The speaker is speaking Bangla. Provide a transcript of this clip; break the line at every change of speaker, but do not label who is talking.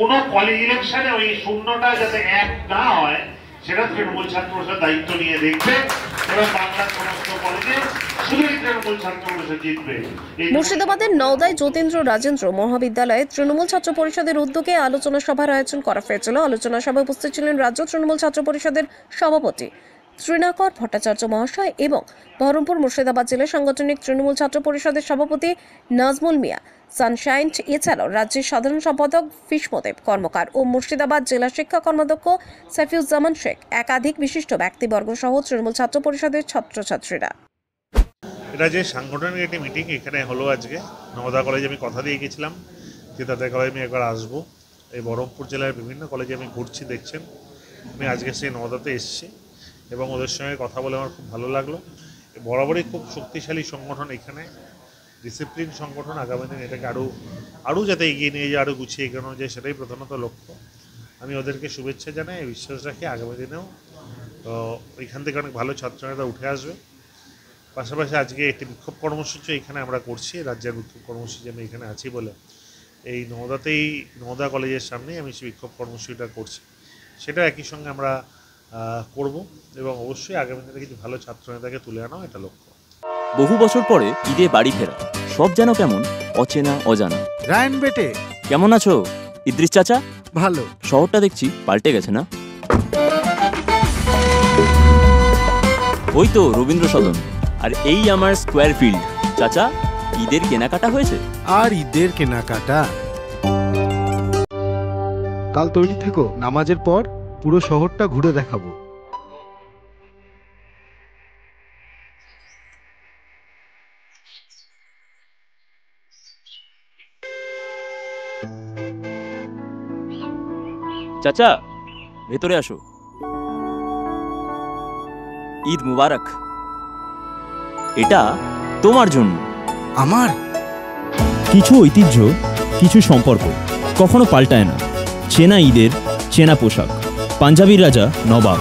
কোনো কলেজ ইলেকশনে ওই শূন্যটা যাতে এক না হয় সেটা তৃণমূল ছাত্র পরিষদ দায়িত্ব নিয়ে দেখবে এবং বাংলার সমস্ত কলেজে শুধুই তৃণমূল ছাত্র পরিষদ জিতবে।
মুর্শিদাবাদের নওদায় যতীন্দ্র রাজেন্দ্র মহাবিদ্যালয়ে তৃণমূল ছাত্র পরিষদের উদ্যোগে আলোচনা সভার আয়োজন করা হয়েছিল। আলোচনা সভায় উপস্থিত ছিলেন রাজ্য তৃণমূল ছাত্র পরিষদের সভাপতি ত্রিনাকর ভট্টাচার্য মহাশয় এবং বহরমপুর মুর্শিদাবাদ জেলা সাংগঠনিক তৃণমূল ছাত্র পরিষদের সভাপতি নাজমুল মিয়া সানশাইন, এছাড়াও রাজ্যের সাধারণ সম্পাদক ফিসমদেব কর্মকার ও মুর্শিদাবাদ জেলা শিক্ষা কর্মাধ্যক্ষ সাইফুজ্জামান শেখ, একাধিক বিশিষ্ট ব্যক্তিবর্গ সহ তৃণমূল ছাত্র পরিষদের ছাত্রছাত্রীরা।
এটা যে সাংগঠনিক একটি মিটিং এখানে হলো আজকে নওদা কলেজে। আমি কথা দিয়ে গেছিলাম যে তাদের কলেজে আমি একবার আসবো। এই বহরমপুর জেলার বিভিন্ন কলেজে আমি ঘুরছি, দেখছেন। আমি আজকে সেই নওদাতে এসেছি এবং ওদের সঙ্গে কথা বলে আমার খুব ভালো লাগলো। বরাবরই খুব শক্তিশালী সংগঠন, এখানে ডিসিপ্লিন সংগঠন। আগামী দিন এটাকে আরও যাতে এগিয়ে নিয়ে যায়, আরও গুছিয়ে এগোনো যায়, সেটাই প্রধানত লক্ষ্য। আমি ওদেরকে শুভেচ্ছা জানাই, বিশ্বাস রাখি আগামী দিনেও তো এখান থেকে অনেক ভালো ছাত্রনেতা উঠে আসবে। পাশাপাশি আজকে একটি বিক্ষোভ কর্মসূচি এখানে আমরা করছি, রাজ্যের বিক্ষোভ কর্মসূচি আমি এখানে আছি বলে এই নওদা কলেজের সামনেই আমি সেই বিক্ষোভ কর্মসূচিটা করছি। সেটা একই সঙ্গে আমরা করব এবং অবশ্যই আগামী দিনে কিছু ভালো ছাত্রনেতাকে তুলে আনাও এটা লক্ষ্য।
বহু বছর পরে ঈদে বাড়ি ফেরা, সব যেন কেমন অচেনা অজানা।
রায়ন বেটে
কেমন আছো ইদ্রিস চাচা?
ভালো।
শহরটা দেখছি পাল্টে গেছে না? ওই তো রবীন্দ্র সদন, আর এই আমার স্কোয়ার ফিল্ড। চাচা, ঈদের কেনাকাটা হয়েছে?
আর ঈদের কেনাকাটা?
কাল তৈরি থেকো, নামাজের পর পুরো শহরটা ঘুরে দেখাবো।
চাচা, ভেতরে আসো। ঈদ মুবারক। এটা তোমার জন্য।
আমার?
কিছু ঐতিহ্য, কিছু সম্পর্ক কখনো পাল্টায় না। চেনা ঈদের চেনা পোশাক, পাঞ্জাবির রাজা নবাব।